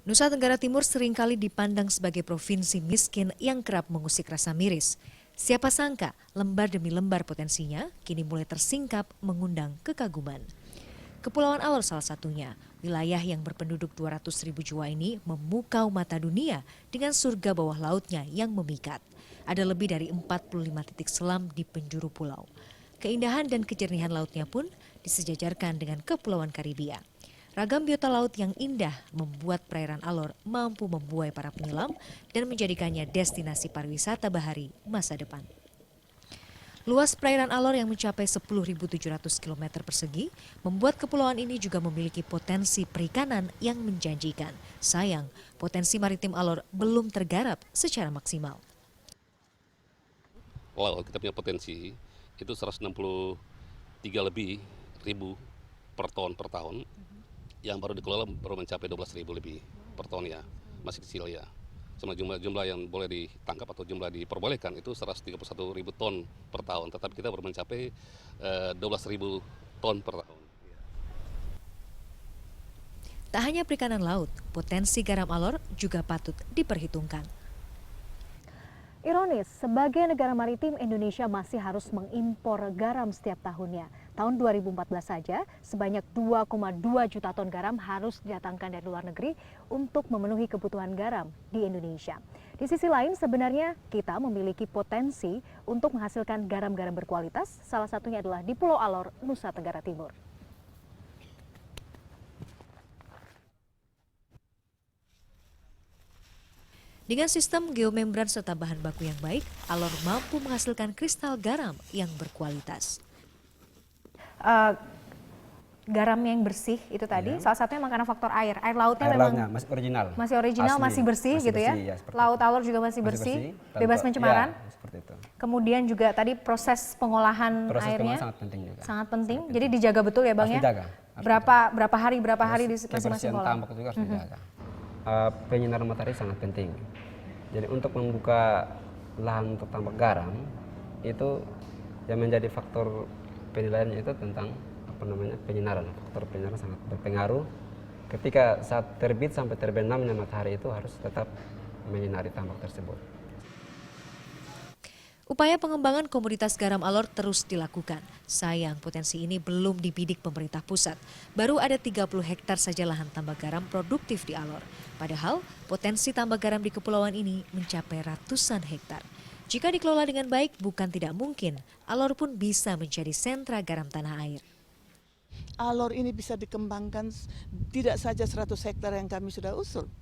Nusa Tenggara Timur seringkali dipandang sebagai provinsi miskin yang kerap mengusik rasa miris. Siapa sangka lembar demi lembar potensinya kini mulai tersingkap mengundang kekaguman. Kepulauan Alor salah satunya, wilayah yang berpenduduk 200.000 jiwa ini memukau mata dunia dengan surga bawah lautnya yang memikat. Ada lebih dari 45 titik selam di penjuru pulau. Keindahan dan kejernihan lautnya pun disejajarkan dengan Kepulauan Karibia. Ragam biota laut yang indah membuat perairan Alor mampu membuai para penyelam dan menjadikannya destinasi pariwisata bahari masa depan. Luas perairan Alor yang mencapai 10.700 km persegi membuat kepulauan ini juga memiliki potensi perikanan yang menjanjikan. Sayang, potensi maritim Alor belum tergarap secara maksimal. Wow, kita punya potensi itu 163 lebih ribu per tahun. Yang baru dikelola baru mencapai 12.000 lebih per tahun ya, masih kecil ya. Sama jumlah yang boleh ditangkap atau jumlah diperbolehkan itu 131.000 ton per tahun, tetapi kita baru mencapai 12.000 ton per tahun. Tak hanya perikanan laut, potensi garam Alor juga patut diperhitungkan. Ironis, sebagai negara maritim, Indonesia masih harus mengimpor garam setiap tahunnya. Tahun 2014 saja, sebanyak 2,2 juta ton garam harus didatangkan dari luar negeri untuk memenuhi kebutuhan garam di Indonesia. Di sisi lain, sebenarnya kita memiliki potensi untuk menghasilkan garam-garam berkualitas, salah satunya adalah di Pulau Alor, Nusa Tenggara Timur. Dengan sistem geomembran serta bahan baku yang baik, Alor mampu menghasilkan kristal garam yang berkualitas. Garam yang bersih itu tadi, salah satunya memang karena faktor air. Air lautnya Air memang lautnya masih original. Masih original, Asli. masih bersih Masih gitu bersih, ya. seperti Laut itu. Alor juga masih bersih, bebas pencemaran. Ya, seperti itu. Kemudian juga tadi proses pengolahan Proses airnya pengolahan sangat penting juga. sangat penting. Jadi dijaga betul ya Bang Harus ya. dijaga. Berapa hari di masing-masing Kebersihan kolam. tambak juga harus dijaga. Penyinaran matahari sangat penting. Jadi untuk membuka lahan untuk tambak garam itu yang menjadi faktor penilaiannya itu tentang penyinaran. Faktor penyinaran sangat berpengaruh. Ketika saat terbit sampai terbenamnya matahari itu harus tetap menyinari tambak tersebut. Upaya pengembangan komoditas garam Alor terus dilakukan. Sayang, potensi ini belum dibidik pemerintah pusat. Baru ada 30 hektar saja lahan tambak garam produktif di Alor. Padahal, potensi tambak garam di kepulauan ini mencapai ratusan hektar. Jika dikelola dengan baik, bukan tidak mungkin, Alor pun bisa menjadi sentra garam tanah air. Alor ini bisa dikembangkan tidak saja 100 hektar yang kami sudah usul,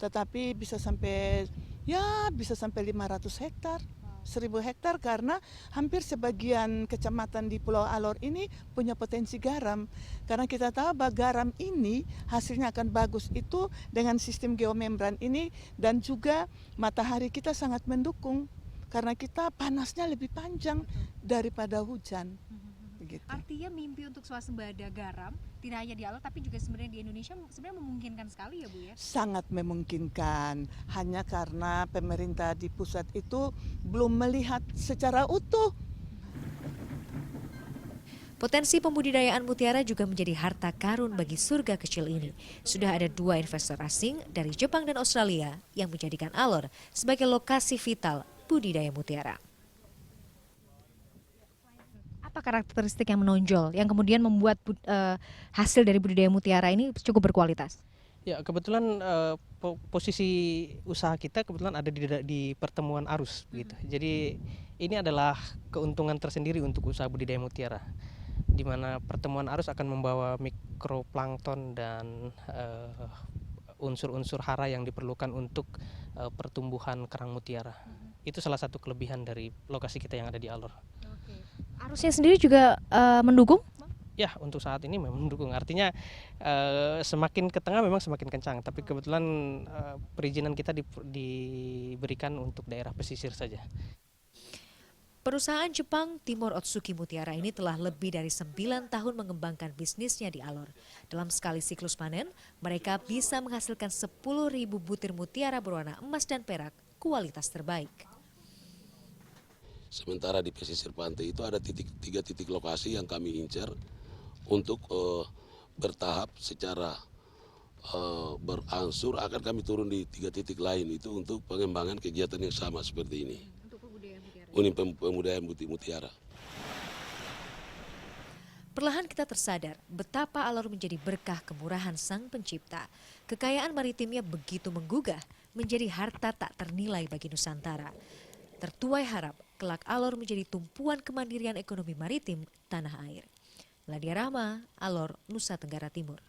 tetapi bisa sampai 500 hektar. 1.000 hektar karena hampir sebagian kecamatan di Pulau Alor ini punya potensi garam. Karena kita tahu bahwa garam ini hasilnya akan bagus itu dengan sistem geomembran ini dan juga matahari kita sangat mendukung karena kita panasnya lebih panjang daripada hujan. Begitu. Artinya mimpi untuk swasembada garam tidak hanya di Alor tapi juga sebenarnya di Indonesia sebenarnya memungkinkan sekali ya Bu ya? Sangat memungkinkan, hanya karena pemerintah di pusat itu belum melihat secara utuh. Potensi pembudidayaan mutiara juga menjadi harta karun bagi surga kecil ini. Sudah ada 2 investor asing dari Jepang dan Australia yang menjadikan Alor sebagai lokasi vital budidaya mutiara. Apa karakteristik yang menonjol yang kemudian membuat hasil dari budidaya mutiara ini cukup berkualitas? Ya, kebetulan posisi usaha kita kebetulan ada di pertemuan arus gitu. Jadi ini adalah keuntungan tersendiri untuk usaha budidaya mutiara, di mana pertemuan arus akan membawa mikroplankton dan unsur-unsur hara yang diperlukan untuk pertumbuhan kerang mutiara. Itu salah satu kelebihan dari lokasi kita yang ada di Alor. Arusnya sendiri juga mendukung? Ya, untuk saat ini memang mendukung. Artinya semakin ke tengah memang semakin kencang. Tapi kebetulan perizinan kita diberikan untuk daerah pesisir saja. Perusahaan Jepang Timor Otsuki Mutiara ini telah lebih dari 9 tahun mengembangkan bisnisnya di Alor. Dalam sekali siklus panen, mereka bisa menghasilkan 10.000 butir mutiara berwarna emas dan perak kualitas terbaik. Sementara di pesisir pantai itu ada 3 titik lokasi yang kami incar untuk bertahap secara berangsur akan kami turun di 3 titik lain itu untuk pengembangan kegiatan yang sama seperti ini. Unit Pemudayaan Mutiara. Perlahan kita tersadar betapa Alor menjadi berkah kemurahan Sang Pencipta. Kekayaan maritimnya begitu menggugah, menjadi harta tak ternilai bagi Nusantara. Tertuai harap kelak Alor menjadi tumpuan kemandirian ekonomi maritim tanah air. Ladia Rahma, Alor, Nusa Tenggara Timur.